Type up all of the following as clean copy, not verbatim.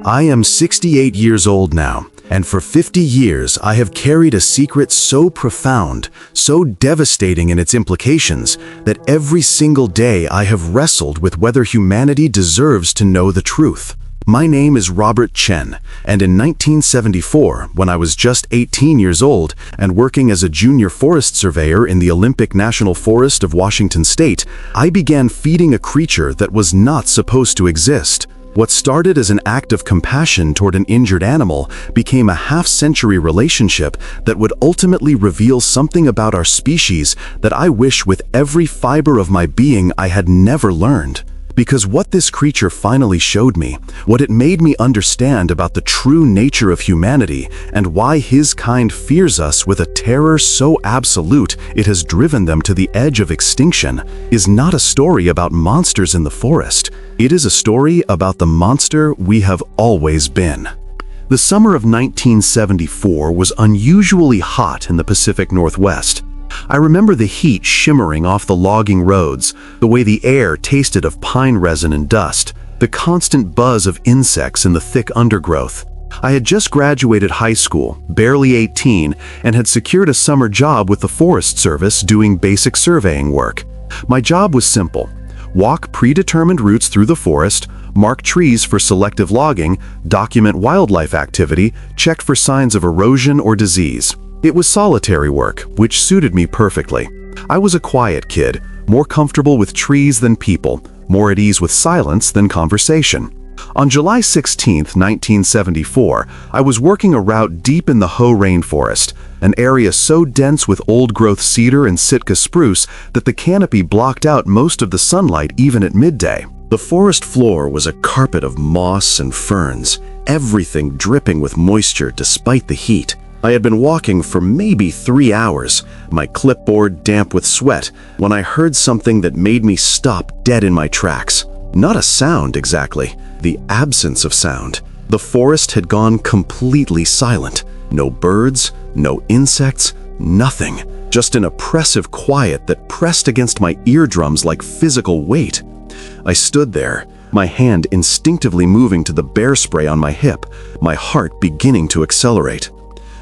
I am 68 years old now, and for 50 years I have carried a secret so profound, so devastating in its implications, that every single day I have wrestled with whether humanity deserves to know the truth. My name is Robert Chen, and in 1974, when I was just 18 years old and working as a junior forest surveyor in the Olympic National Forest of Washington State, I began feeding a creature that was not supposed to exist. What started as an act of compassion toward an injured animal became a half-century relationship that would ultimately reveal something about our species that I wish with every fiber of my being I had never learned. Because what this creature finally showed me, what it made me understand about the true nature of humanity and why his kind fears us with a terror so absolute it has driven them to the edge of extinction, is not a story about monsters in the forest. It is a story about the monster we have always been. The summer of 1974 was unusually hot in the Pacific Northwest. I remember the heat shimmering off the logging roads, the way the air tasted of pine resin and dust, the constant buzz of insects in the thick undergrowth. I had just graduated high school, barely 18, and had secured a summer job with the Forest Service doing basic surveying work. My job was simple: walk predetermined routes through the forest, mark trees for selective logging, document wildlife activity, check for signs of erosion or disease. It was solitary work, which suited me perfectly. I was a quiet kid, more comfortable with trees than people, more at ease with silence than conversation. On July 16, 1974, I was working a route deep in the Hoh rainforest, an area so dense with old-growth cedar and Sitka spruce that the canopy blocked out most of the sunlight even at midday. The forest floor was a carpet of moss and ferns, everything dripping with moisture despite the heat. I had been walking for maybe 3 hours, my clipboard damp with sweat, when I heard something that made me stop dead in my tracks. Not a sound exactly, the absence of sound. The forest had gone completely silent. No birds, no insects, nothing. Just an oppressive quiet that pressed against my eardrums like physical weight. I stood there, my hand instinctively moving to the bear spray on my hip, my heart beginning to accelerate.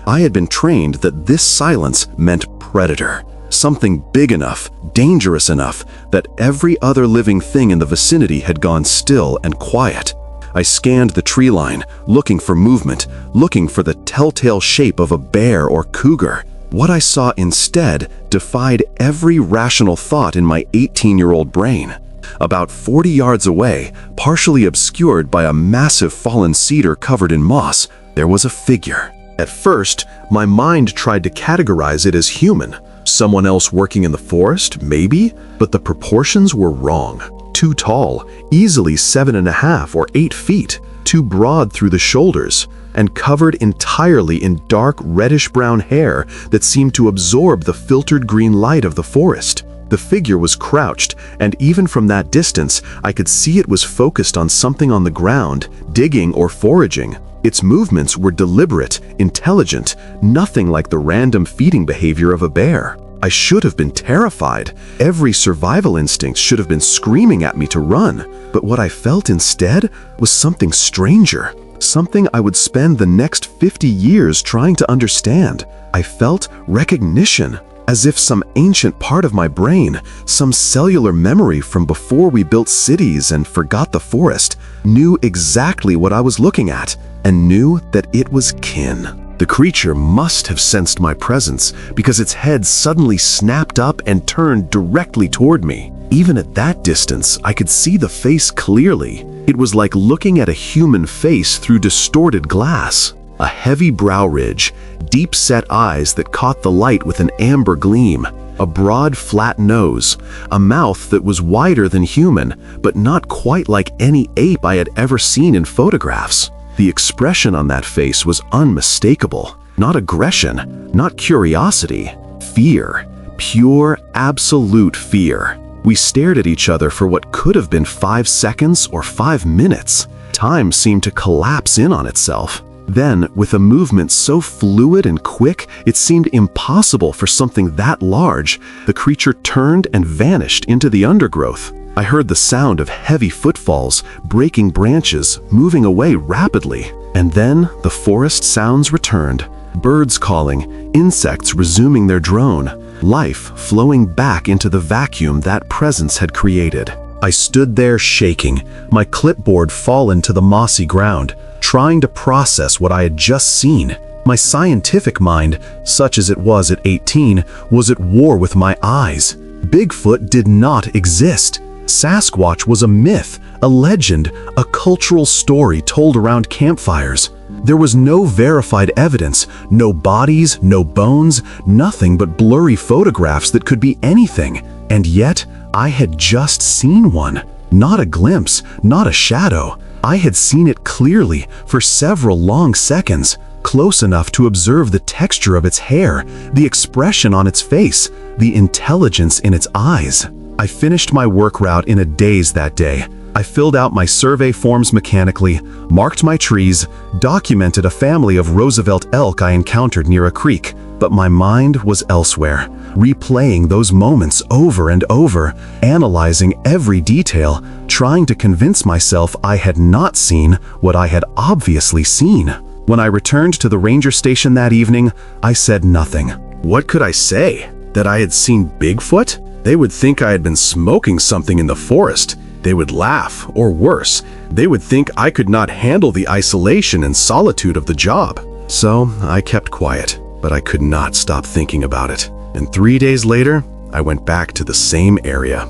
I had been trained that this silence meant predator, something big enough, dangerous enough, that every other living thing in the vicinity had gone still and quiet. I scanned the tree line, looking for movement, looking for the telltale shape of a bear or cougar. What I saw instead defied every rational thought in my 18-year-old brain. About 40 yards away, partially obscured by a massive fallen cedar covered in moss, there was a figure. At first, my mind tried to categorize it as human. Someone else working in the forest, maybe? But the proportions were wrong. Too tall, easily 7.5 or 8 feet, too broad through the shoulders, and covered entirely in dark reddish-brown hair that seemed to absorb the filtered green light of the forest. The figure was crouched, and even from that distance, I could see it was focused on something on the ground, digging or foraging. Its movements were deliberate, intelligent, nothing like the random feeding behavior of a bear. I should have been terrified. Every survival instinct should have been screaming at me to run. But what I felt instead was something stranger, something I would spend the next 50 years trying to understand. I felt recognition, as if some ancient part of my brain, some cellular memory from before we built cities and forgot the forest, knew exactly what I was looking at, and knew that it was kin. The creature must have sensed my presence because its head suddenly snapped up and turned directly toward me. Even at that distance, I could see the face clearly. It was like looking at a human face through distorted glass. A heavy brow ridge, deep-set eyes that caught the light with an amber gleam, a broad, flat nose, a mouth that was wider than human, but not quite like any ape I had ever seen in photographs. The expression on that face was unmistakable. Not aggression, not curiosity, fear. Pure, absolute fear. We stared at each other for what could have been 5 seconds or 5 minutes. Time seemed to collapse in on itself. Then, with a movement so fluid and quick, it seemed impossible for something that large, the creature turned and vanished into the undergrowth. I heard the sound of heavy footfalls, breaking branches, moving away rapidly. And then the forest sounds returned. Birds calling, insects resuming their drone, life flowing back into the vacuum that presence had created. I stood there shaking, my clipboard fallen to the mossy ground, trying to process what I had just seen. My scientific mind, such as it was at 18, was at war with my eyes. Bigfoot did not exist. Sasquatch was a myth, a legend, a cultural story told around campfires. There was no verified evidence, no bodies, no bones, nothing but blurry photographs that could be anything. And yet, I had just seen one. Not a glimpse, not a shadow. I had seen it clearly for several long seconds, close enough to observe the texture of its hair, the expression on its face, the intelligence in its eyes. I finished my work route in a daze that day. I filled out my survey forms mechanically, marked my trees, documented a family of Roosevelt elk I encountered near a creek, but my mind was elsewhere, replaying those moments over and over, analyzing every detail, trying to convince myself I had not seen what I had obviously seen. When I returned to the ranger station that evening, I said nothing. What could I say? That I had seen Bigfoot? They would think I had been smoking something in the forest. They would laugh, or worse, they would think I could not handle the isolation and solitude of the job. So I kept quiet, but I could not stop thinking about it. And 3 days later, I went back to the same area.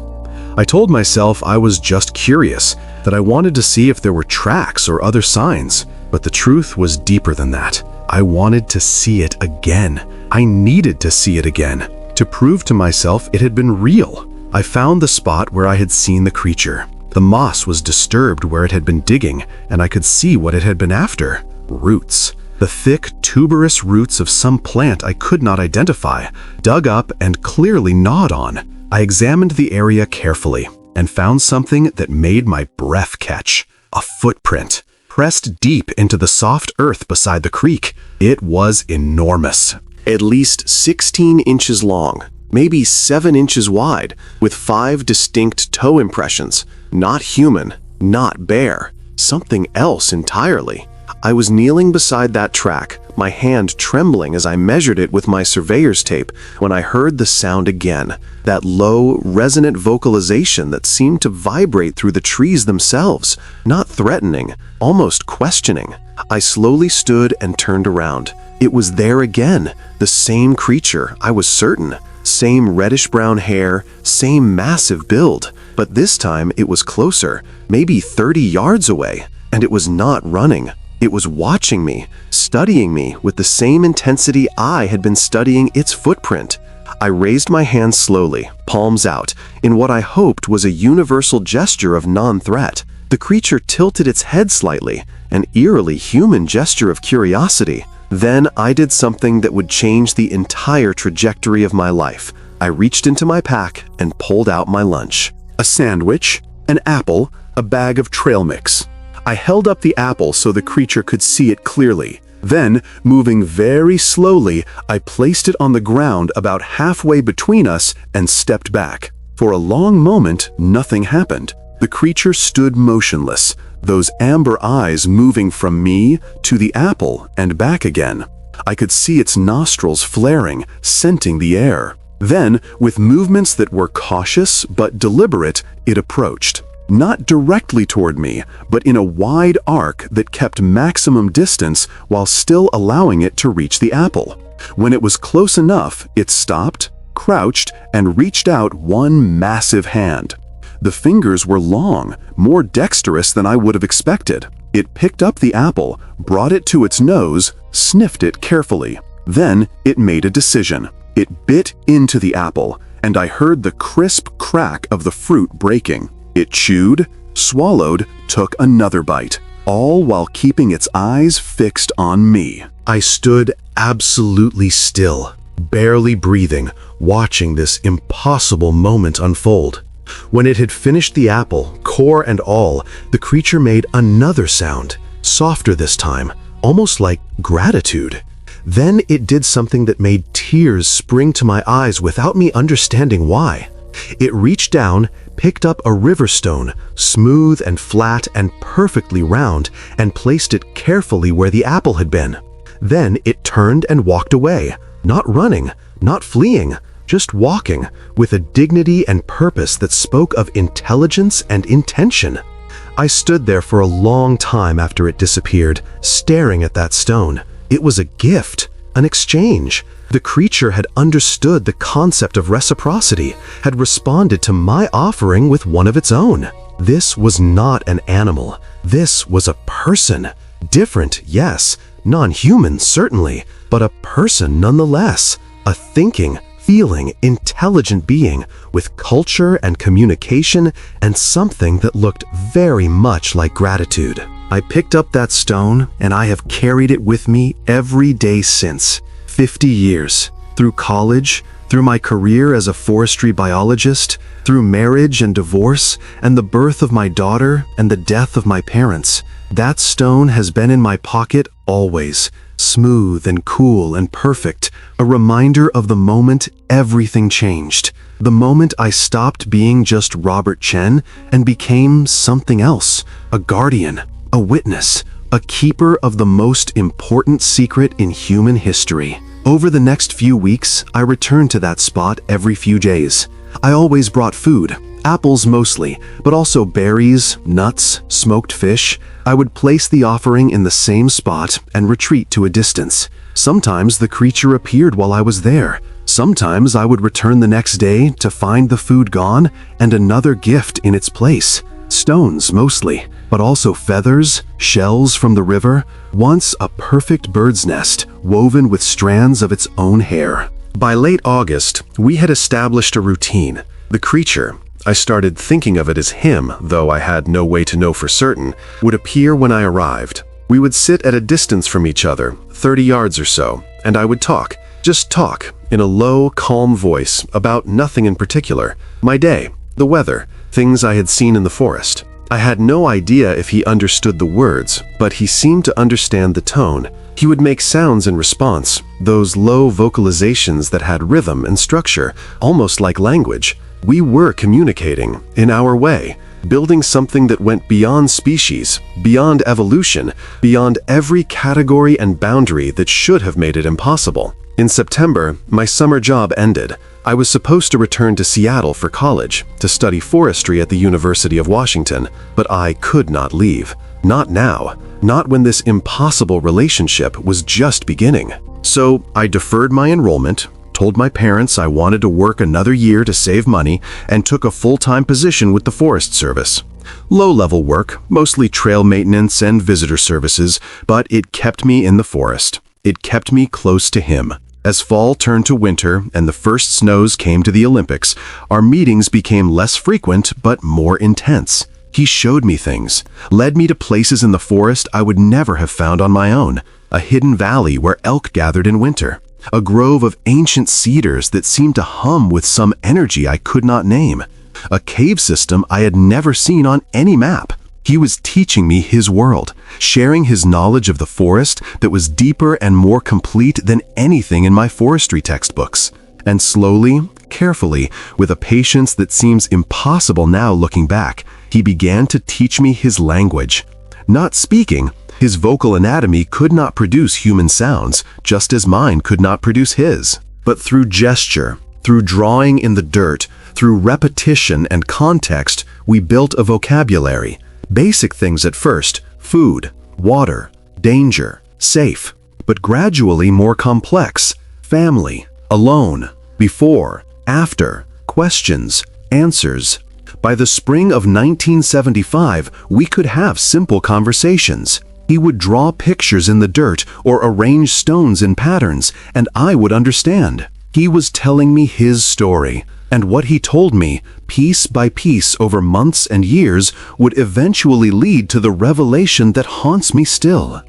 I told myself I was just curious, that I wanted to see if there were tracks or other signs. But the truth was deeper than that. I wanted to see it again. I needed to see it again, to prove to myself it had been real. I found the spot where I had seen the creature. The moss was disturbed where it had been digging, and I could see what it had been after. Roots. The thick, tuberous roots of some plant I could not identify, dug up and clearly gnawed on. I examined the area carefully and found something that made my breath catch. A footprint, pressed deep into the soft earth beside the creek. It was enormous. At least 16 inches long, maybe 7 inches wide, with 5 distinct toe impressions. Not human, not bear, something else entirely. I was kneeling beside that track, my hand trembling as I measured it with my surveyor's tape, when I heard the sound again, that low, resonant vocalization that seemed to vibrate through the trees themselves, not threatening, almost questioning. I slowly stood and turned around. It was there again, the same creature, I was certain. Same reddish-brown hair, same massive build, but this time it was closer, maybe 30 yards away, and it was not running. It was watching me, studying me with the same intensity I had been studying its footprint. I raised my hands slowly, palms out, in what I hoped was a universal gesture of non-threat. The creature tilted its head slightly, an eerily human gesture of curiosity. Then I did something that would change the entire trajectory of my life. I reached into my pack and pulled out my lunch. A sandwich, an apple, a bag of trail mix. I held up the apple so the creature could see it clearly. Then, moving very slowly, I placed it on the ground about halfway between us and stepped back. For a long moment, nothing happened. The creature stood motionless, those amber eyes moving from me to the apple and back again. I could see its nostrils flaring, scenting the air. Then, with movements that were cautious but deliberate, it approached. Not directly toward me, but in a wide arc that kept maximum distance while still allowing it to reach the apple. When it was close enough, it stopped, crouched, and reached out one massive hand. The fingers were long, more dexterous than I would have expected. It picked up the apple, brought it to its nose, sniffed it carefully. Then it made a decision. It bit into the apple, and I heard the crisp crack of the fruit breaking. It chewed, swallowed, took another bite, all while keeping its eyes fixed on me. I stood absolutely still, barely breathing, watching this impossible moment unfold. When it had finished the apple, core and all, the creature made another sound, softer this time, almost like gratitude. Then it did something that made tears spring to my eyes without me understanding why. It reached down, picked up a river stone, smooth and flat and perfectly round, and placed it carefully where the apple had been. Then it turned and walked away, not running, not fleeing, just walking, with a dignity and purpose that spoke of intelligence and intention. I stood there for a long time after it disappeared, staring at that stone. It was a gift, an exchange. The creature had understood the concept of reciprocity, had responded to my offering with one of its own. This was not an animal. This was a person. Different, yes. Non-human, certainly. But a person nonetheless. A thinking, feeling, intelligent being with culture and communication and something that looked very much like gratitude. I picked up that stone and I have carried it with me every day since. 50 years. Through college, through my career as a forestry biologist, through marriage and divorce, and the birth of my daughter and the death of my parents. That stone has been in my pocket always, smooth and cool and perfect, a reminder of the moment everything changed. The moment I stopped being just Robert Chen and became something else, a guardian, a witness, a keeper of the most important secret in human history. Over the next few weeks, I returned to that spot every few days. I always brought food, apples mostly, but also berries, nuts, smoked fish. I would place the offering in the same spot and retreat to a distance. Sometimes the creature appeared while I was there. Sometimes I would return the next day to find the food gone and another gift in its place. Stones mostly, but also feathers, shells from the river, once a perfect bird's nest woven with strands of its own hair. By late August, we had established a routine. The creature, I started thinking of it as him, though I had no way to know for certain, would appear when I arrived. We would sit at a distance from each other, 30 yards or so, and I would talk, just talk, in a low, calm voice about nothing in particular. My day, the weather, things I had seen in the forest. I had no idea if he understood the words, but he seemed to understand the tone. He would make sounds in response, those low vocalizations that had rhythm and structure, almost like language. We were communicating, in our way, building something that went beyond species, beyond evolution, beyond every category and boundary that should have made it impossible. In September, my summer job ended. I was supposed to return to Seattle for college, to study forestry at the University of Washington, but I could not leave. Not now. Not when this impossible relationship was just beginning. So I deferred my enrollment, told my parents I wanted to work another year to save money, and took a full-time position with the Forest Service. Low-level work, mostly trail maintenance and visitor services, but it kept me in the forest. It kept me close to him. As fall turned to winter and the first snows came to the Olympics, our meetings became less frequent but more intense. He showed me things, led me to places in the forest I would never have found on my own. A hidden valley where elk gathered in winter. A grove of ancient cedars that seemed to hum with some energy I could not name. A cave system I had never seen on any map. He was teaching me his world, sharing his knowledge of the forest that was deeper and more complete than anything in my forestry textbooks. And slowly, carefully, with a patience that seems impossible now looking back, he began to teach me his language. Not speaking, his vocal anatomy could not produce human sounds, just as mine could not produce his. But through gesture, through drawing in the dirt, through repetition and context, we built a vocabulary. Basic things at first: food, water, danger, safe, but gradually more complex: family, alone, before, after, questions, answers. By the spring of 1975, we could have simple conversations. He would draw pictures in the dirt or arrange stones in patterns, and I would understand. He was telling me his story. And what he told me, piece by piece over months and years, would eventually lead to the revelation that haunts me still.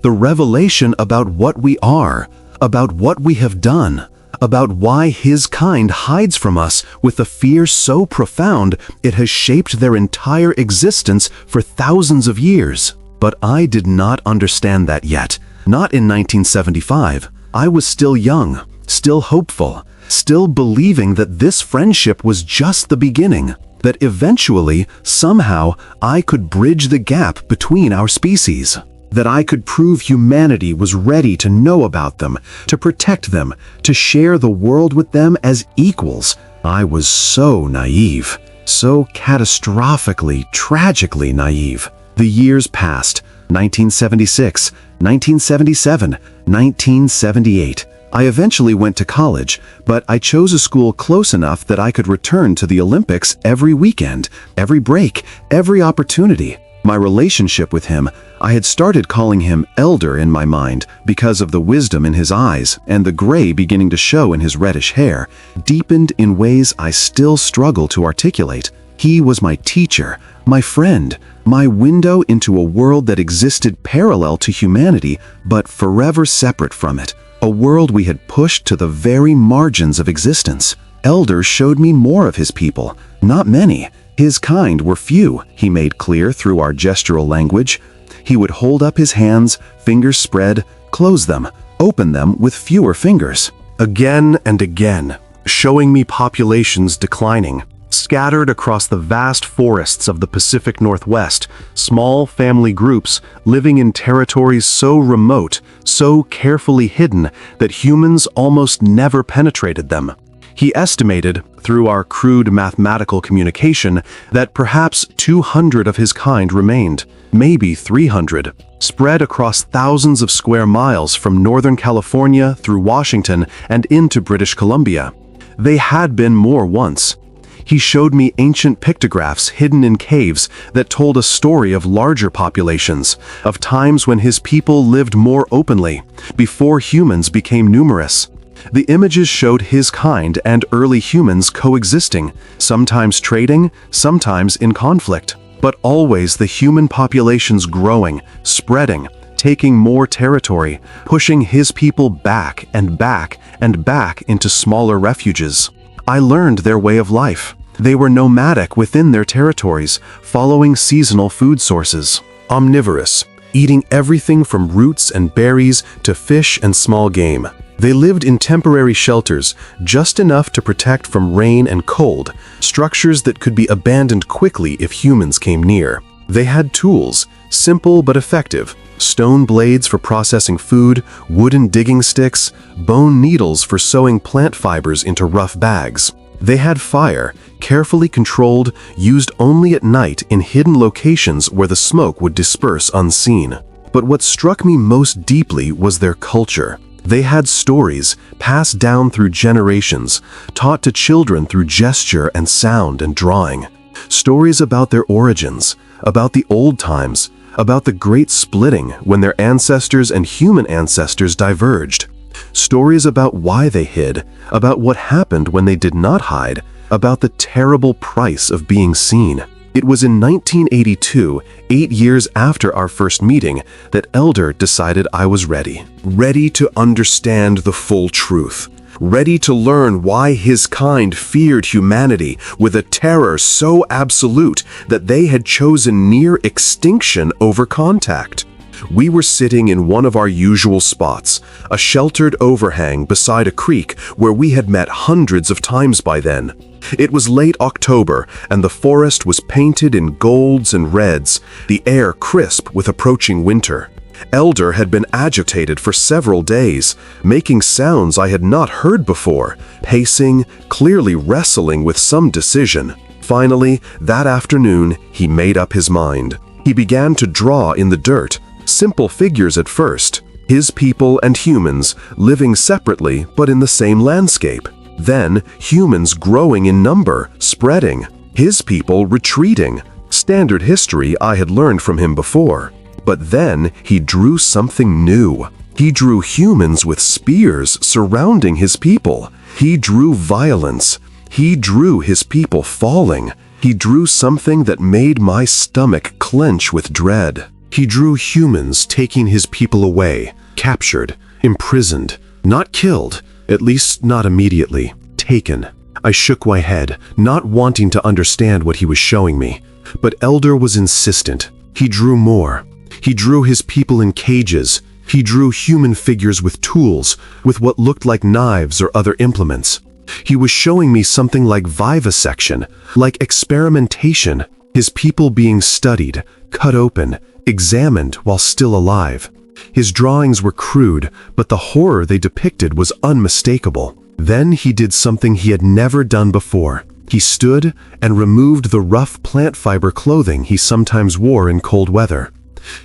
The revelation about what we are, about what we have done, about why his kind hides from us with a fear so profound it has shaped their entire existence for thousands of years. But I did not understand that yet. Not in 1975. I was still young, still hopeful, still believing that this friendship was just the beginning, that eventually, somehow, I could bridge the gap between our species, that I could prove humanity was ready to know about them, to protect them, to share the world with them as equals. I was so naive, so catastrophically, tragically naive. The years passed, 1976, 1977, 1978. I eventually went to college, but I chose a school close enough that I could return to the Olympics every weekend, every break, every opportunity. My relationship with him, I had started calling him Elder in my mind because of the wisdom in his eyes and the gray beginning to show in his reddish hair, deepened in ways I still struggle to articulate. He was my teacher, my friend, my window into a world that existed parallel to humanity but forever separate from it. A world we had pushed to the very margins of existence. Elder showed me more of his people. Not many. His kind were few, he made clear through our gestural language. He would hold up his hands, fingers spread, close them, open them with fewer fingers. Again and again, showing me populations declining, scattered across the vast forests of the Pacific Northwest, small family groups living in territories so remote, so carefully hidden that humans almost never penetrated them. He estimated, through our crude mathematical communication, that perhaps 200 of his kind remained, maybe 300, spread across thousands of square miles from Northern California through Washington and into British Columbia. They had been more once. He showed me ancient pictographs hidden in caves that told a story of larger populations, of times when his people lived more openly, before humans became numerous. The images showed his kind and early humans coexisting, sometimes trading, sometimes in conflict, but always the human populations growing, spreading, taking more territory, pushing his people back and back and back into smaller refuges. I learned their way of life. They were nomadic within their territories, following seasonal food sources. Omnivorous, eating everything from roots and berries to fish and small game. They lived in temporary shelters, just enough to protect from rain and cold, structures that could be abandoned quickly if humans came near. They had tools, simple but effective, stone blades for processing food, wooden digging sticks, bone needles for sewing plant fibers into rough bags. They had fire, carefully controlled, used only at night in hidden locations where the smoke would disperse unseen. But what struck me most deeply was their culture. They had stories, passed down through generations, taught to children through gesture and sound and drawing. Stories about their origins, about the old times, about the great splitting when their ancestors and human ancestors diverged. Stories about why they hid, about what happened when they did not hide, about the terrible price of being seen. It was in 1982, 8 years after our first meeting, that Elder decided I was ready. Ready to understand the full truth. Ready to learn why his kind feared humanity with a terror so absolute that they had chosen near extinction over contact. We were sitting in one of our usual spots, a sheltered overhang beside a creek where we had met hundreds of times by then. It was late October, and the forest was painted in golds and reds, the air crisp with approaching winter. Elder had been agitated for several days, making sounds I had not heard before, pacing, clearly wrestling with some decision. Finally, that afternoon, he made up his mind. He began to draw in the dirt, simple figures at first, his people and humans living separately but in the same landscape. Then, humans growing in number, spreading, his people retreating, standard history I had learned from him before. But then he drew something new. He drew humans with spears surrounding his people. He drew violence. He drew his people falling. He drew something that made my stomach clench with dread. He drew humans taking his people away, captured, imprisoned, not killed, at least not immediately, taken. I shook my head, not wanting to understand what he was showing me. But Elder was insistent. He drew more. He drew his people in cages. He drew human figures with tools, with what looked like knives or other implements. He was showing me something like vivisection, like experimentation, his people being studied, cut open, examined while still alive. His drawings were crude, but the horror they depicted was unmistakable. Then he did something he had never done before. He stood and removed the rough plant fiber clothing he sometimes wore in cold weather.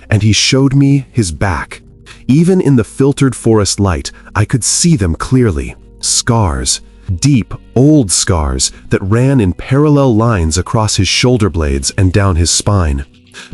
And he showed me his back. Even in the filtered forest light, I could see them clearly. Scars. Deep, old scars that ran in parallel lines across his shoulder blades and down his spine.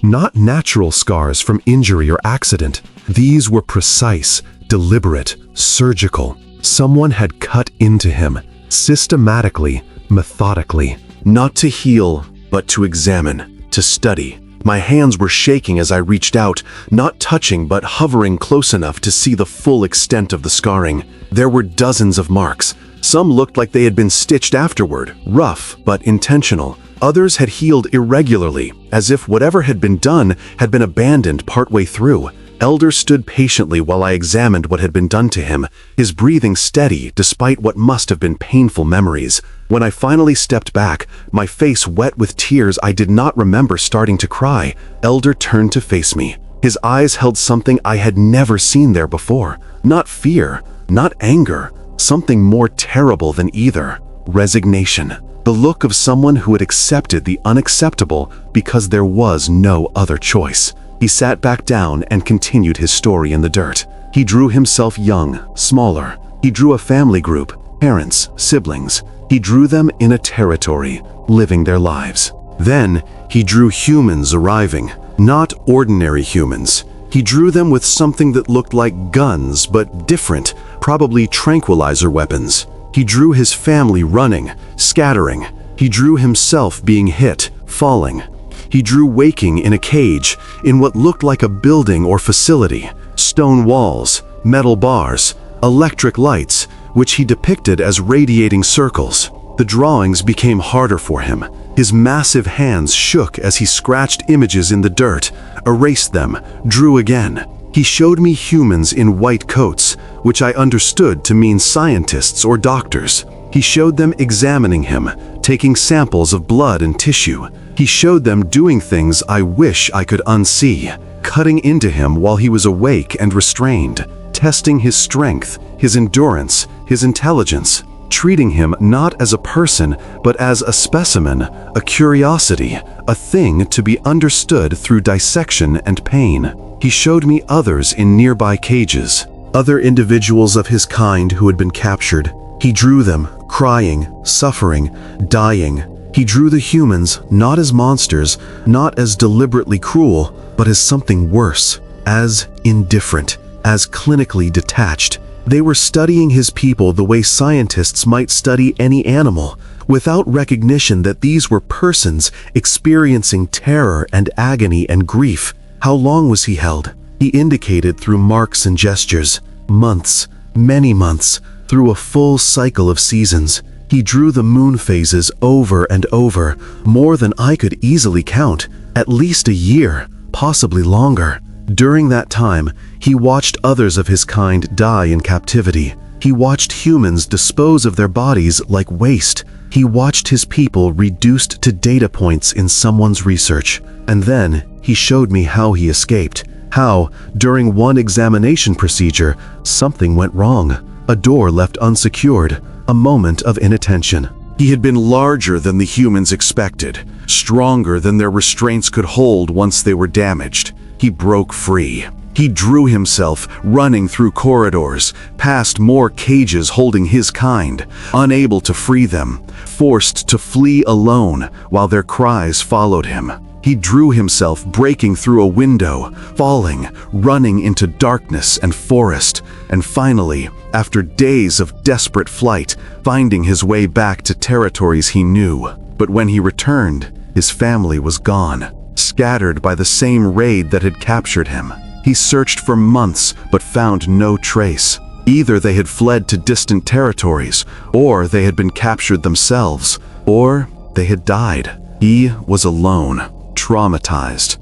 Not natural scars from injury or accident. These were precise, deliberate, surgical. Someone had cut into him, systematically, methodically. Not to heal, but to examine, to study. My hands were shaking as I reached out, not touching but hovering close enough to see the full extent of the scarring. There were dozens of marks. Some looked like they had been stitched afterward, rough but intentional. Others had healed irregularly, as if whatever had been done had been abandoned partway through. Elder stood patiently while I examined what had been done to him, his breathing steady despite what must have been painful memories. When I finally stepped back, my face wet with tears, I did not remember starting to cry. Elder turned to face me. His eyes held something I had never seen there before. Not fear, not anger, something more terrible than either. Resignation. The look of someone who had accepted the unacceptable because there was no other choice. He sat back down and continued his story in the dirt. He drew himself young, smaller. He drew a family group, parents, siblings. He drew them in a territory, living their lives. Then he drew humans arriving, not ordinary humans. He drew them with something that looked like guns, but different, probably tranquilizer weapons. He drew his family running, scattering. He drew himself being hit, falling. He drew waking in a cage, in what looked like a building or facility. Stone walls, metal bars, electric lights, which he depicted as radiating circles. The drawings became harder for him. His massive hands shook as he scratched images in the dirt, erased them, drew again. He showed me humans in white coats, which I understood to mean scientists or doctors. He showed them examining him, taking samples of blood and tissue. He showed them doing things I wish I could unsee, cutting into him while he was awake and restrained, testing his strength, his endurance, his intelligence, treating him not as a person, but as a specimen, a curiosity, a thing to be understood through dissection and pain. He showed me others in nearby cages, other individuals of his kind who had been captured. He drew them, crying, suffering, dying. He drew the humans not as monsters, not as deliberately cruel, but as something worse, as indifferent, as clinically detached. They were studying his people the way scientists might study any animal, without recognition that these were persons experiencing terror and agony and grief. How long was he held? He indicated through marks and gestures. Months, many months, through a full cycle of seasons. He drew the moon phases over and over, more than I could easily count, at least a year, possibly longer. During that time, he watched others of his kind die in captivity. He watched humans dispose of their bodies like waste. He watched his people reduced to data points in someone's research. And then he showed me how he escaped. How, during one examination procedure, something went wrong. A door left unsecured. A moment of inattention. He had been larger than the humans expected, stronger than their restraints could hold once they were damaged. He broke free. He drew himself, running through corridors, past more cages holding his kind, unable to free them, forced to flee alone while their cries followed him. He drew himself breaking through a window, falling, running into darkness and forest, and finally, after days of desperate flight, finding his way back to territories he knew. But when he returned, his family was gone, scattered by the same raid that had captured him. He searched for months but found no trace. Either they had fled to distant territories, or they had been captured themselves, or they had died. He was alone, traumatized,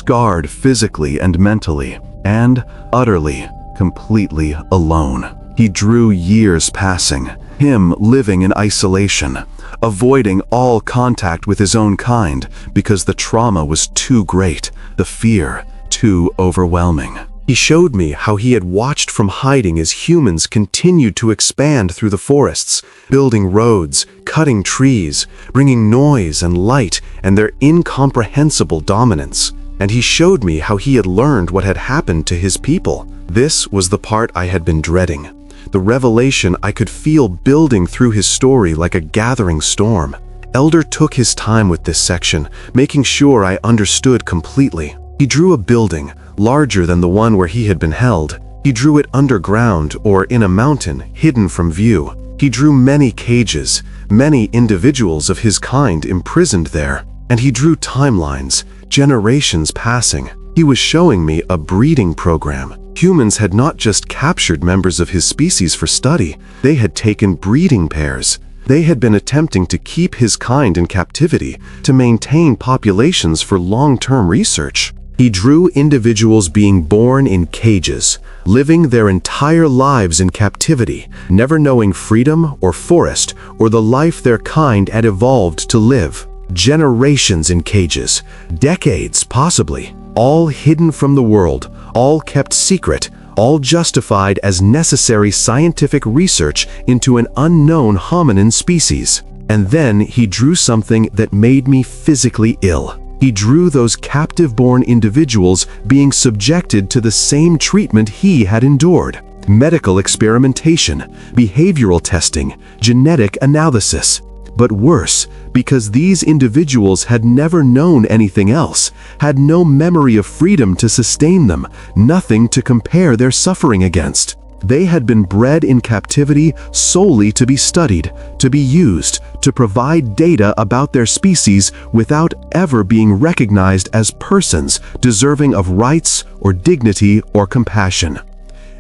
scarred physically and mentally, and utterly, completely alone. He drew years passing, him living in isolation, avoiding all contact with his own kind because the trauma was too great, the fear too overwhelming. He showed me how he had watched from hiding as humans continued to expand through the forests, building roads, cutting trees, bringing noise and light and their incomprehensible dominance. And he showed me how he had learned what had happened to his people. This was the part I had been dreading. The revelation I could feel building through his story like a gathering storm. Elder took his time with this section, making sure I understood completely. He drew a building, larger than the one where he had been held. He drew it underground or in a mountain, hidden from view. He drew many cages, many individuals of his kind imprisoned there. And he drew timelines, generations passing. He was showing me a breeding program. Humans had not just captured members of his species for study, they had taken breeding pairs. They had been attempting to keep his kind in captivity, to maintain populations for long-term research. He drew individuals being born in cages, living their entire lives in captivity, never knowing freedom or forest or the life their kind had evolved to live. Generations in cages, decades possibly, all hidden from the world, all kept secret, all justified as necessary scientific research into an unknown hominin species. And then he drew something that made me physically ill. He drew those captive-born individuals being subjected to the same treatment he had endured. Medical experimentation, behavioral testing, genetic analysis. But worse, because these individuals had never known anything else, had no memory of freedom to sustain them, nothing to compare their suffering against. They had been bred in captivity solely to be studied, to be used, to provide data about their species without ever being recognized as persons deserving of rights or dignity or compassion.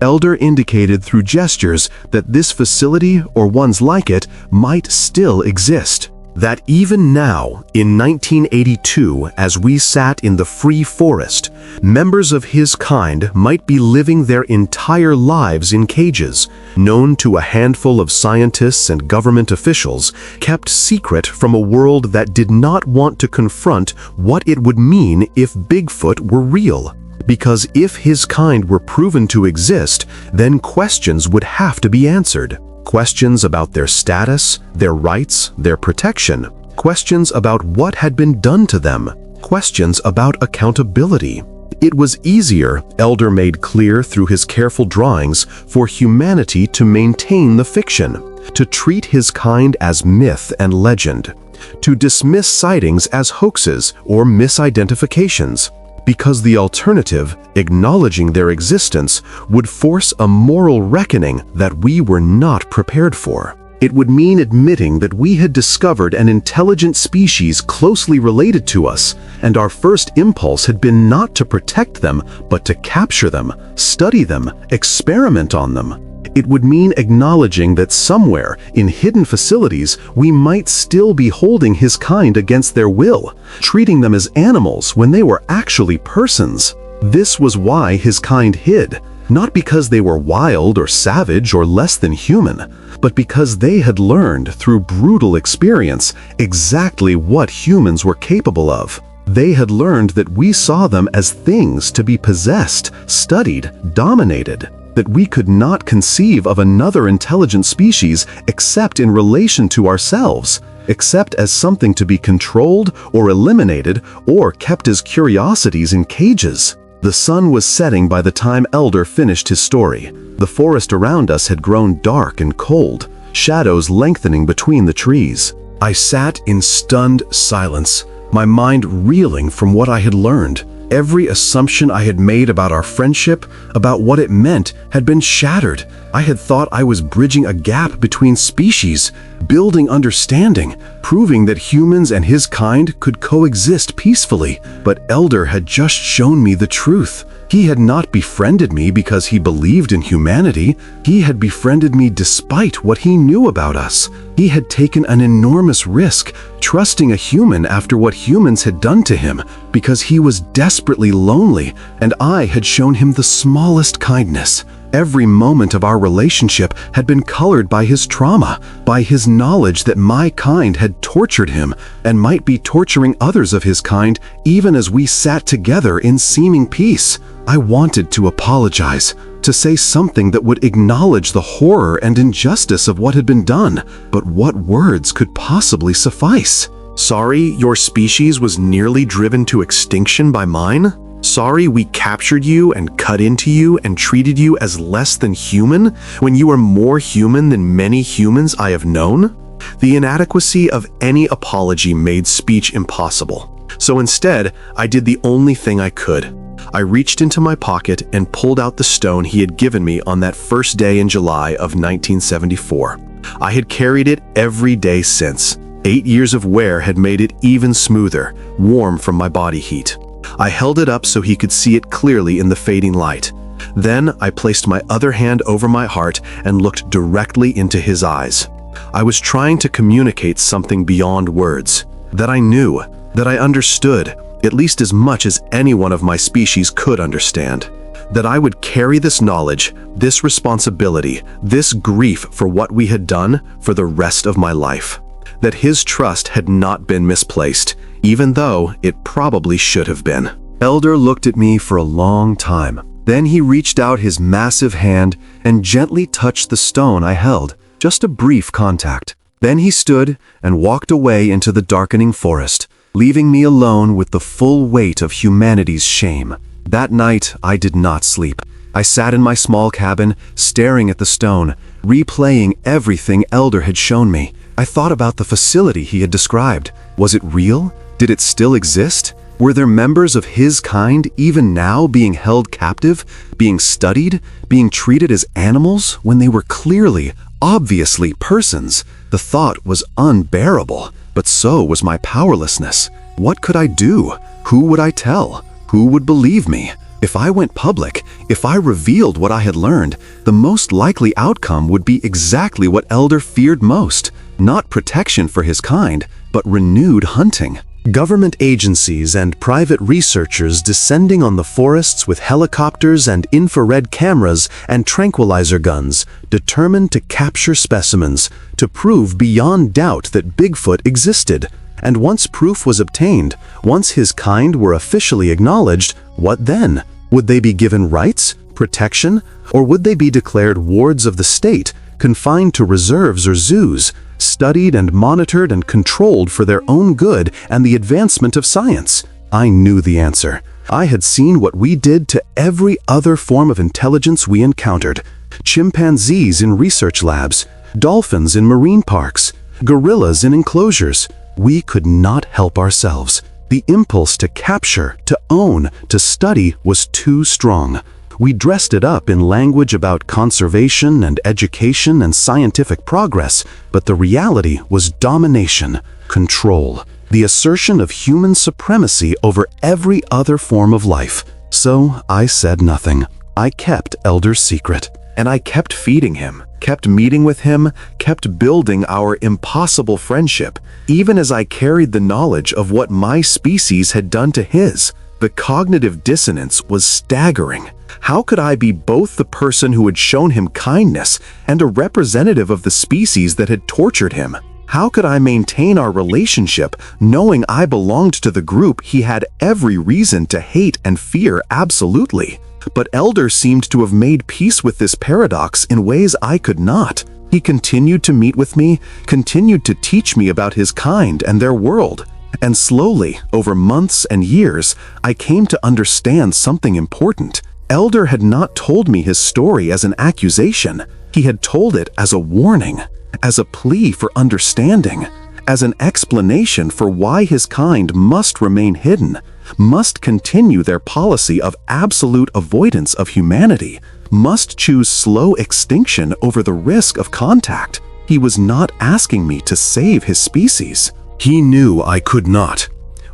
Elder indicated through gestures that this facility or ones like it might still exist. That even now, in 1982, as we sat in the free forest, members of his kind might be living their entire lives in cages, known to a handful of scientists and government officials, kept secret from a world that did not want to confront what it would mean if Bigfoot were real. Because if his kind were proven to exist, then questions would have to be answered. Questions about their status, their rights, their protection. Questions about what had been done to them. Questions about accountability. It was easier, Elder made clear through his careful drawings, for humanity to maintain the fiction, to treat his kind as myth and legend, to dismiss sightings as hoaxes or misidentifications. Because the alternative, acknowledging their existence, would force a moral reckoning that we were not prepared for. It would mean admitting that we had discovered an intelligent species closely related to us, and our first impulse had been not to protect them, but to capture them, study them, experiment on them. It would mean acknowledging that somewhere, in hidden facilities, we might still be holding his kind against their will, treating them as animals when they were actually persons. This was why his kind hid, not because they were wild or savage or less than human, but because they had learned through brutal experience exactly what humans were capable of. They had learned that we saw them as things to be possessed, studied, dominated. That we could not conceive of another intelligent species except in relation to ourselves, except as something to be controlled or eliminated or kept as curiosities in cages. The sun was setting by the time Elder finished his story. The forest around us had grown dark and cold, shadows lengthening between the trees. I sat in stunned silence, my mind reeling from what I had learned. Every assumption I had made about our friendship, about what it meant, had been shattered. I had thought I was bridging a gap between species, building understanding, proving that humans and his kind could coexist peacefully. But Elder had just shown me the truth. He had not befriended me because he believed in humanity. He had befriended me despite what he knew about us. He had taken an enormous risk, trusting a human after what humans had done to him, because he was desperately lonely, and I had shown him the smallest kindness. Every moment of our relationship had been colored by his trauma, by his knowledge that my kind had tortured him and might be torturing others of his kind even as we sat together in seeming peace. I wanted to apologize, to say something that would acknowledge the horror and injustice of what had been done, but what words could possibly suffice? Sorry, your species was nearly driven to extinction by mine? Sorry we captured you and cut into you and treated you as less than human when you are more human than many humans I have known? The inadequacy of any apology made speech impossible. So instead, I did the only thing I could. I reached into my pocket and pulled out the stone he had given me on that first day in July of 1974. I had carried it every day since. 8 years of wear had made it even smoother, warm from my body heat. I held it up so he could see it clearly in the fading light. Then I placed my other hand over my heart and looked directly into his eyes. I was trying to communicate something beyond words, that I knew, that I understood, at least as much as anyone of my species could understand. That I would carry this knowledge, this responsibility, this grief for what we had done for the rest of my life. That his trust had not been misplaced, even though it probably should have been. Elder looked at me for a long time. Then he reached out his massive hand and gently touched the stone I held, just a brief contact. Then he stood and walked away into the darkening forest, leaving me alone with the full weight of humanity's shame. That night, I did not sleep. I sat in my small cabin, staring at the stone, replaying everything Elder had shown me. I thought about the facility he had described. Was it real? Did it still exist? Were there members of his kind even now being held captive, being studied, being treated as animals when they were clearly, obviously persons? The thought was unbearable, but so was my powerlessness. What could I do? Who would I tell? Who would believe me? If I went public, if I revealed what I had learned, the most likely outcome would be exactly what Elder feared most. Not protection for his kind, but renewed hunting. Government agencies and private researchers descending on the forests with helicopters and infrared cameras and tranquilizer guns, determined to capture specimens, to prove beyond doubt that Bigfoot existed. And once proof was obtained, once his kind were officially acknowledged, what then? Would they be given rights, protection, or would they be declared wards of the state, confined to reserves or zoos, studied and monitored and controlled for their own good and the advancement of science? I knew the answer. I had seen what we did to every other form of intelligence we encountered. Chimpanzees in research labs, dolphins in marine parks, gorillas in enclosures. We could not help ourselves. The impulse to capture, to own, to study was too strong. We dressed it up in language about conservation and education and scientific progress, but the reality was domination, control, the assertion of human supremacy over every other form of life. So I said nothing. I kept Elder's secret, and I kept feeding him, kept meeting with him, kept building our impossible friendship, even as I carried the knowledge of what my species had done to his. The cognitive dissonance was staggering. How could I be both the person who had shown him kindness and a representative of the species that had tortured him? How could I maintain our relationship knowing I belonged to the group he had every reason to hate and fear absolutely? But Elder seemed to have made peace with this paradox in ways I could not. He continued to meet with me, continued to teach me about his kind and their world. And slowly, over months and years, I came to understand something important. Elder had not told me his story as an accusation. He had told it as a warning, as a plea for understanding, as an explanation for why his kind must remain hidden, must continue their policy of absolute avoidance of humanity, must choose slow extinction over the risk of contact. He was not asking me to save his species. He knew I could not.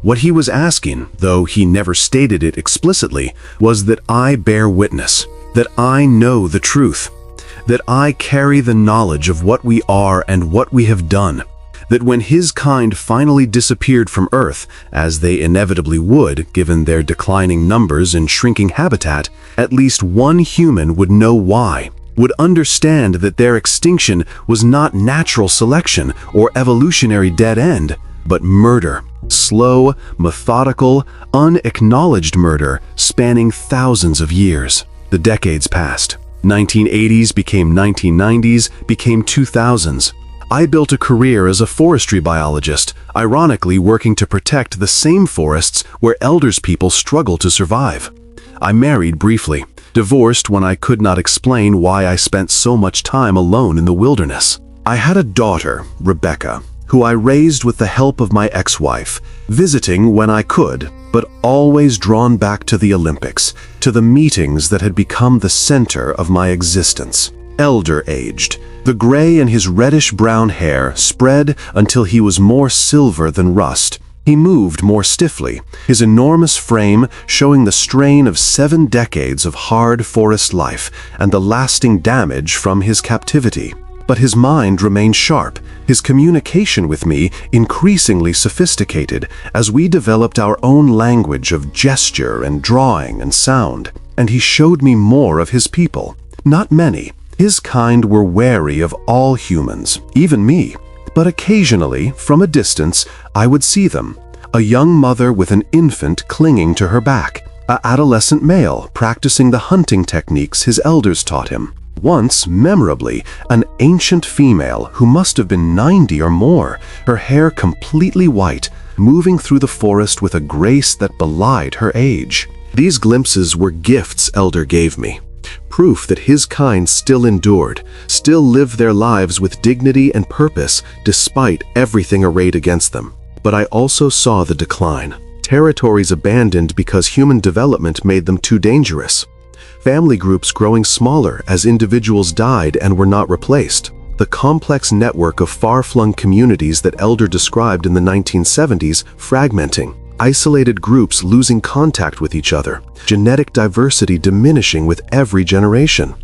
What he was asking, though he never stated it explicitly, was that I bear witness, that I know the truth, that I carry the knowledge of what we are and what we have done, that when his kind finally disappeared from Earth, as they inevitably would given their declining numbers and shrinking habitat, at least one human would know why, would understand that their extinction was not natural selection or evolutionary dead end, but murder. Slow, methodical, unacknowledged murder spanning thousands of years. The decades passed. 1980s became 1990s, became 2000s. I built a career as a forestry biologist, ironically working to protect the same forests where elders people struggle to survive. I married briefly, divorced when I could not explain why I spent so much time alone in the wilderness. I had a daughter, Rebecca, who I raised with the help of my ex-wife, visiting when I could, but always drawn back to the Olympics, to the meetings that had become the center of my existence. Elder-aged, the gray in his reddish-brown hair spread until he was more silver than rust. He moved more stiffly, his enormous frame showing the strain of 7 decades of hard forest life and the lasting damage from his captivity. But his mind remained sharp, his communication with me increasingly sophisticated as we developed our own language of gesture and drawing and sound, and he showed me more of his people. Not many. His kind were wary of all humans, even me. But occasionally, from a distance, I would see them. A young mother with an infant clinging to her back, an adolescent male practicing the hunting techniques his elders taught him. Once, memorably, an ancient female who must have been 90 or more, her hair completely white, moving through the forest with a grace that belied her age. These glimpses were gifts Elder gave me. Proof that his kind still endured, still lived their lives with dignity and purpose despite everything arrayed against them. But I also saw the decline. Territories abandoned because human development made them too dangerous. Family groups growing smaller as individuals died and were not replaced. The complex network of far-flung communities that Elder described in the 1970s fragmenting. Isolated groups losing contact with each other, genetic diversity diminishing with every generation.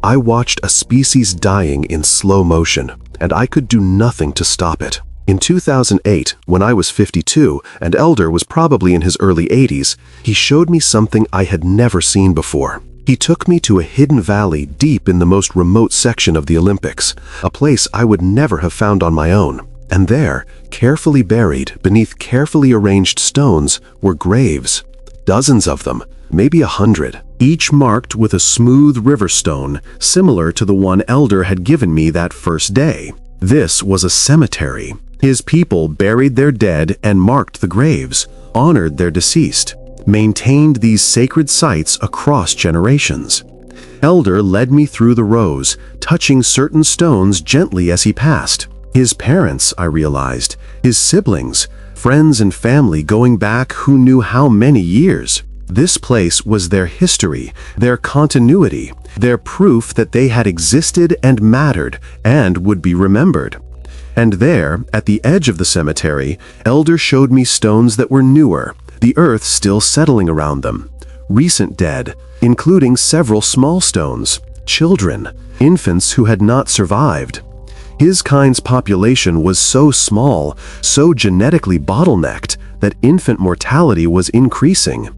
I watched a species dying in slow motion, and I could do nothing to stop it. In 2008, when I was 52 and Elder was probably in his early 80s, he showed me something I had never seen before. He took me to a hidden valley deep in the most remote section of the Olympics, a place I would never have found on my own. And there, carefully buried beneath carefully arranged stones, were graves. Dozens of them, maybe 100, each marked with a smooth river stone similar to the one Elder had given me that first day. This was a cemetery. His people buried their dead and marked the graves, honored their deceased, maintained these sacred sites across generations. Elder led me through the rows, touching certain stones gently as he passed. His parents, I realized, his siblings, friends and family going back who knew how many years. This place was their history, their continuity, their proof that they had existed and mattered and would be remembered. And there, at the edge of the cemetery, Elder showed me stones that were newer, the earth still settling around them. Recent dead, including several small stones, children, infants who had not survived. His kind's population was so small, so genetically bottlenecked, that infant mortality was increasing.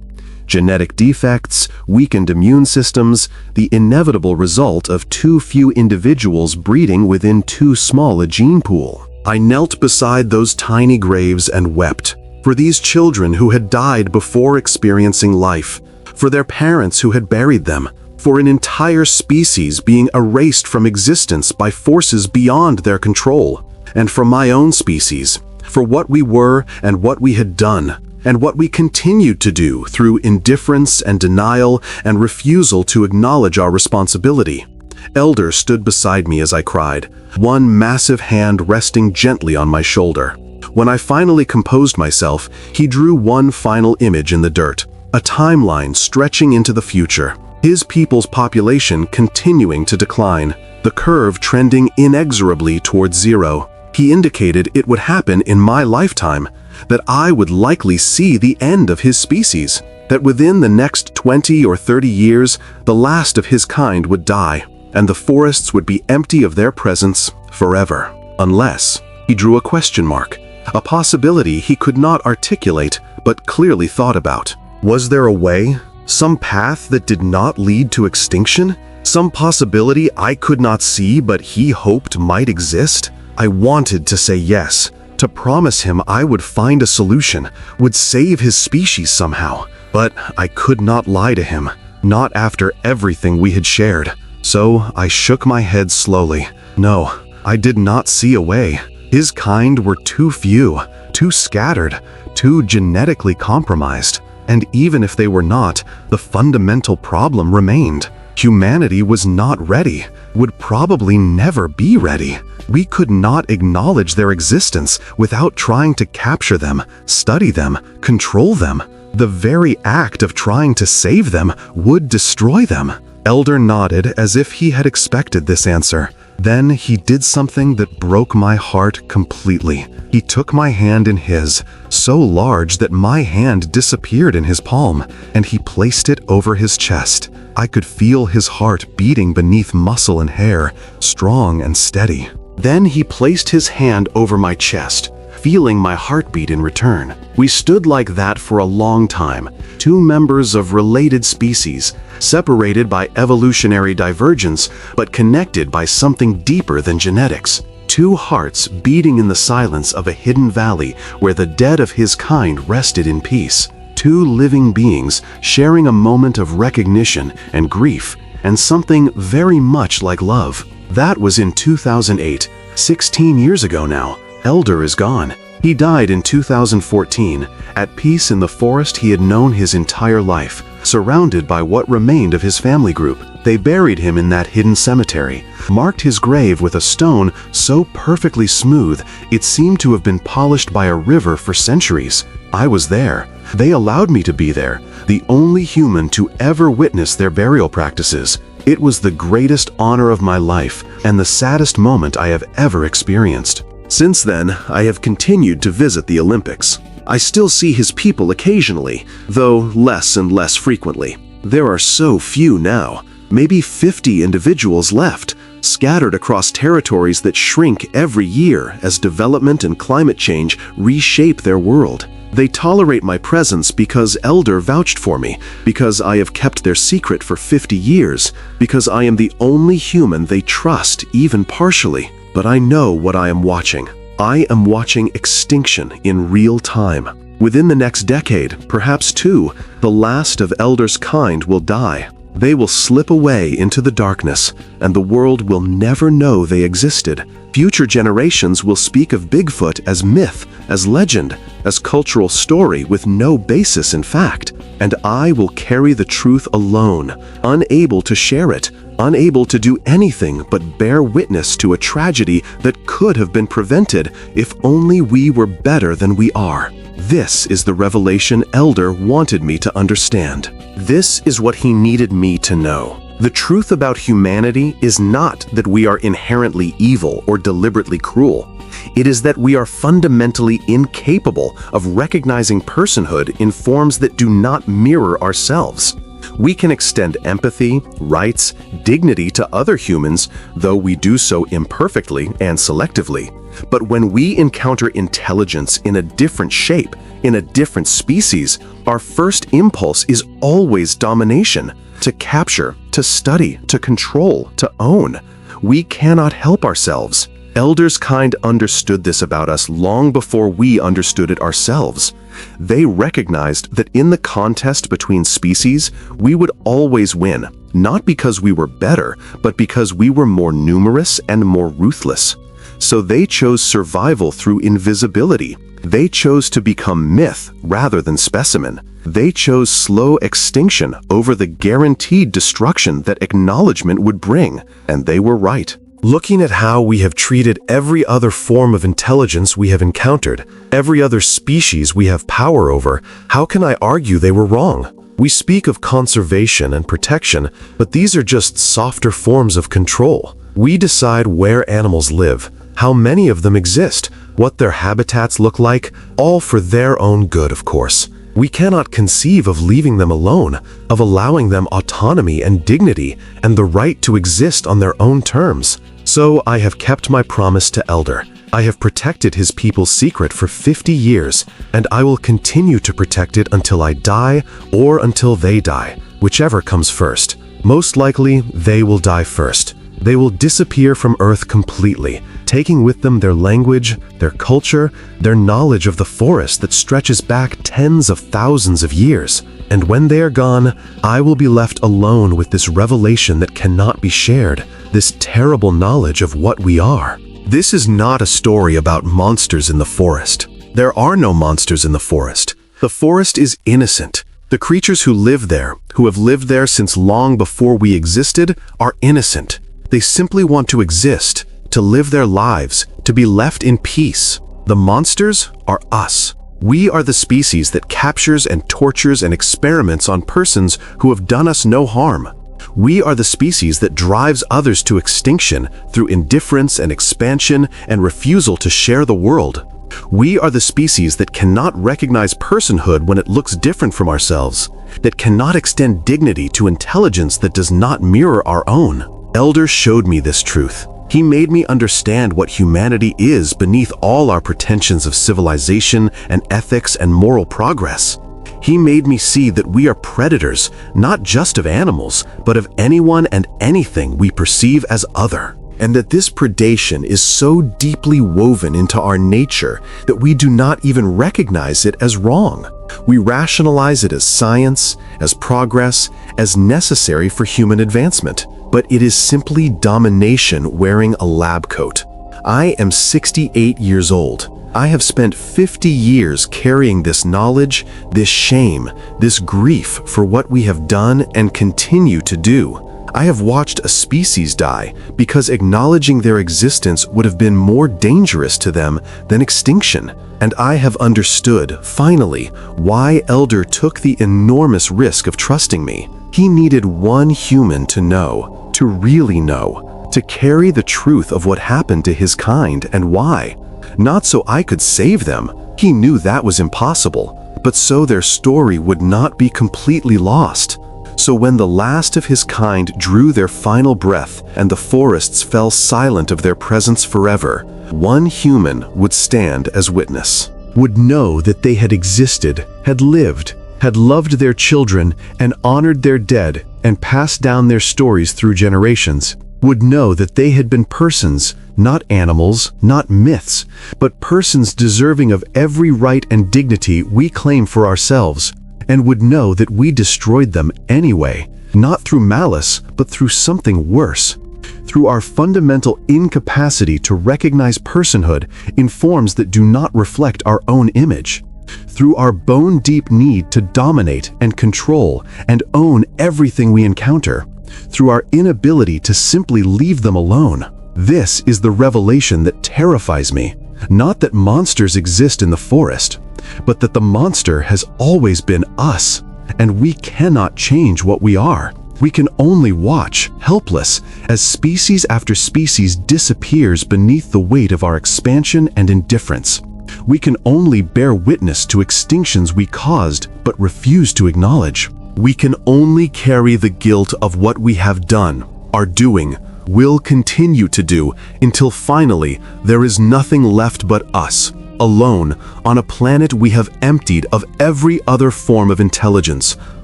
Genetic defects, weakened immune systems, the inevitable result of too few individuals breeding within too small a gene pool. I knelt beside those tiny graves and wept. For these children who had died before experiencing life, for their parents who had buried them, for an entire species being erased from existence by forces beyond their control, and for my own species, for what we were and what we had done, and what we continued to do through indifference and denial and refusal to acknowledge our responsibility. Elder stood beside me as I cried, one massive hand resting gently on my shoulder. When I finally composed myself, he drew one final image in the dirt, a timeline stretching into the future, his people's population continuing to decline, the curve trending inexorably towards zero. He indicated it would happen in my lifetime, that I would likely see the end of his species, that within the next 20 or 30 years, the last of his kind would die, and the forests would be empty of their presence forever. Unless, he drew a question mark, a possibility he could not articulate but clearly thought about. Was there a way, some path that did not lead to extinction? Some possibility I could not see but he hoped might exist? I wanted to say yes, to promise him I would find a solution, would save his species somehow. But I could not lie to him, not after everything we had shared. So I shook my head slowly. No, I did not see a way. His kind were too few, too scattered, too genetically compromised. And even if they were not, the fundamental problem remained. Humanity was not ready, would probably never be ready. We could not acknowledge their existence without trying to capture them, study them, control them. The very act of trying to save them would destroy them. Elder nodded as if he had expected this answer. Then he did something that broke my heart completely. He took my hand in his, so large that my hand disappeared in his palm, and he placed it over his chest. I could feel his heart beating beneath muscle and hair, strong and steady. Then he placed his hand over my chest, feeling my heartbeat in return. We stood like that for a long time, two members of related species, separated by evolutionary divergence, but connected by something deeper than genetics. Two hearts beating in the silence of a hidden valley where the dead of his kind rested in peace. Two living beings sharing a moment of recognition and grief, and something very much like love. That was in 2008, 16 years ago now. Elder is gone. He died in 2014, at peace in the forest he had known his entire life, surrounded by what remained of his family group. They buried him in that hidden cemetery, marked his grave with a stone so perfectly smooth it seemed to have been polished by a river for centuries. I was there. They allowed me to be there, the only human to ever witness their burial practices. It was the greatest honor of my life and the saddest moment I have ever experienced. Since then, I have continued to visit the Olympics. I still see his people occasionally, though less and less frequently. There are so few now, maybe 50 individuals left, scattered across territories that shrink every year as development and climate change reshape their world. They tolerate my presence because Elder vouched for me, because I have kept their secret for 50 years, because I am the only human they trust, even partially. But I know what I am watching. I am watching extinction in real time. Within the next decade, perhaps two, the last of Elder's kind will die. They will slip away into the darkness, and the world will never know they existed. Future generations will speak of Bigfoot as myth, as legend, as cultural story with no basis in fact. And I will carry the truth alone, unable to share it, unable to do anything but bear witness to a tragedy that could have been prevented if only we were better than we are. This is the revelation Elder wanted me to understand. This is what he needed me to know. The truth about humanity is not that we are inherently evil or deliberately cruel. It is that we are fundamentally incapable of recognizing personhood in forms that do not mirror ourselves. We can extend empathy, rights, dignity to other humans, though we do so imperfectly and selectively. But when we encounter intelligence in a different shape, in a different species, our first impulse is always domination, to capture, to study, to control, to own. We cannot help ourselves. Elder's kind understood this about us long before we understood it ourselves. They recognized that in the contest between species, we would always win, not because we were better, but because we were more numerous and more ruthless. So they chose survival through invisibility. They chose to become myth rather than specimen. They chose slow extinction over the guaranteed destruction that acknowledgement would bring, and they were right. Looking at how we have treated every other form of intelligence we have encountered, every other species we have power over, how can I argue they were wrong? We speak of conservation and protection, but these are just softer forms of control. We decide where animals live, how many of them exist, what their habitats look like, all for their own good, of course. We cannot conceive of leaving them alone, of allowing them autonomy and dignity and the right to exist on their own terms. So I have kept my promise to Elder. I have protected his people's secret for 50 years, and I will continue to protect it until I die or until they die, whichever comes first. Most likely, they will die first. They will disappear from Earth completely, taking with them their language, their culture, their knowledge of the forest that stretches back tens of thousands of years. And when they are gone, I will be left alone with this revelation that cannot be shared, this terrible knowledge of what we are. This is not a story about monsters in the forest. There are no monsters in the forest. The forest is innocent. The creatures who live there, who have lived there since long before we existed, are innocent. They simply want to exist, to live their lives, to be left in peace. The monsters are us. We are the species that captures and tortures and experiments on persons who have done us no harm. We are the species that drives others to extinction through indifference and expansion and refusal to share the world. We are the species that cannot recognize personhood when it looks different from ourselves, that cannot extend dignity to intelligence that does not mirror our own. Elder showed me this truth. He made me understand what humanity is beneath all our pretensions of civilization and ethics and moral progress. He made me see that we are predators, not just of animals, but of anyone and anything we perceive as other. And that this predation is so deeply woven into our nature that we do not even recognize it as wrong. We rationalize it as science, as progress, as necessary for human advancement. But it is simply domination wearing a lab coat. I am 68 years old. I have spent 50 years carrying this knowledge, this shame, this grief for what we have done and continue to do. I have watched a species die because acknowledging their existence would have been more dangerous to them than extinction. And I have understood, finally, why Elder took the enormous risk of trusting me. He needed one human to know, to really know, to carry the truth of what happened to his kind and why. Not so I could save them. He knew that was impossible, but so their story would not be completely lost. So when the last of his kind drew their final breath and the forests fell silent of their presence forever, one human would stand as witness, would know that they had existed, had lived, had loved their children and honored their dead and passed down their stories through generations, would know that they had been persons, not animals, not myths, but persons deserving of every right and dignity we claim for ourselves, and would know that we destroyed them anyway, not through malice, but through something worse, through our fundamental incapacity to recognize personhood in forms that do not reflect our own image, through our bone-deep need to dominate and control and own everything we encounter, through our inability to simply leave them alone. This is the revelation that terrifies me. Not that monsters exist in the forest, but that the monster has always been us, and we cannot change what we are. We can only watch, helpless, as species after species disappears beneath the weight of our expansion and indifference. We can only bear witness to extinctions we caused but refuse to acknowledge. We can only carry the guilt of what we have done, are doing, will continue to do, until finally there is nothing left but us, alone, on a planet we have emptied of every other form of intelligence,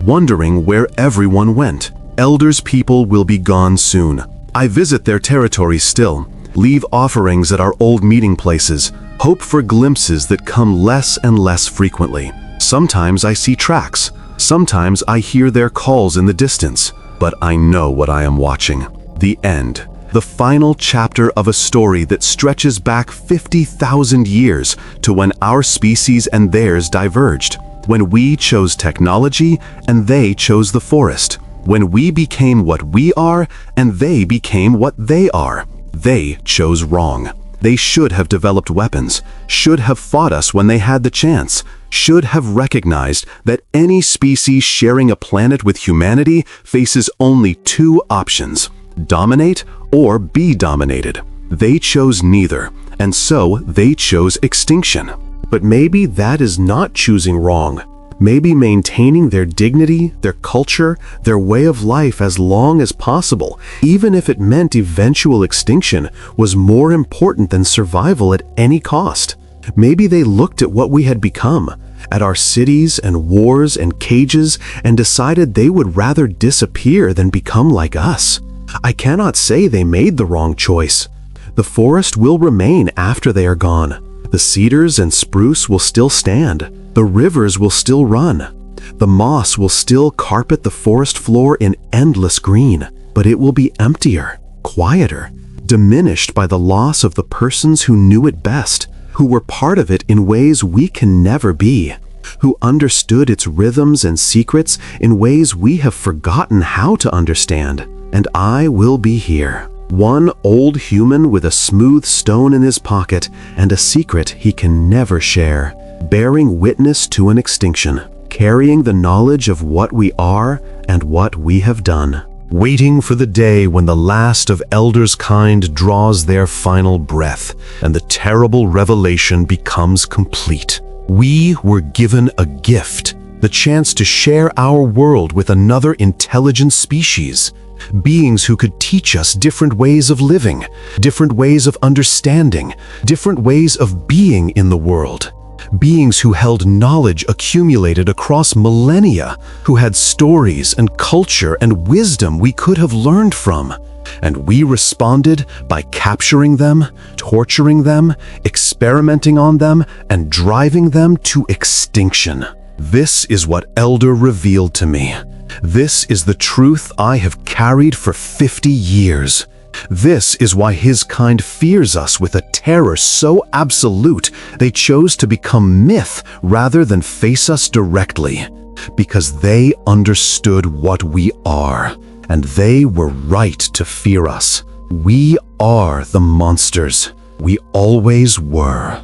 wondering where everyone went. Elder's people will be gone soon. I visit their territories still, leave offerings at our old meeting places, hope for glimpses that come less and less frequently. Sometimes I see tracks, sometimes I hear their calls in the distance, but I know what I am watching. The end. The final chapter of a story that stretches back 50,000 years to when our species and theirs diverged, when we chose technology and they chose the forest, when we became what we are and they became what they are. They chose wrong. They should have developed weapons, should have fought us when they had the chance, should have recognized that any species sharing a planet with humanity faces only two options: dominate or be dominated. They chose neither, and so they chose extinction. But maybe that is not choosing wrong. Maybe maintaining their dignity, their culture, their way of life as long as possible, even if it meant eventual extinction, was more important than survival at any cost. Maybe they looked at what we had become, at our cities and wars and cages, and decided they would rather disappear than become like us. I cannot say they made the wrong choice. The forest will remain after they are gone. The cedars and spruce will still stand. The rivers will still run. The moss will still carpet the forest floor in endless green, but it will be emptier, quieter, diminished by the loss of the persons who knew it best, who were part of it in ways we can never be, who understood its rhythms and secrets in ways we have forgotten how to understand. And I will be here. One old human with a smooth stone in his pocket and a secret he can never share, bearing witness to an extinction, carrying the knowledge of what we are and what we have done, waiting for the day when the last of Elder's kind draws their final breath and the terrible revelation becomes complete. We were given a gift, the chance to share our world with another intelligent species. Beings who could teach us different ways of living, different ways of understanding, different ways of being in the world. Beings who held knowledge accumulated across millennia, who had stories and culture and wisdom we could have learned from. And we responded by capturing them, torturing them, experimenting on them, and driving them to extinction. This is what Elder revealed to me. This is the truth I have carried for 50 years. This is why his kind fears us with a terror so absolute they chose to become myth rather than face us directly. Because they understood what we are, and they were right to fear us. We are the monsters. We always were.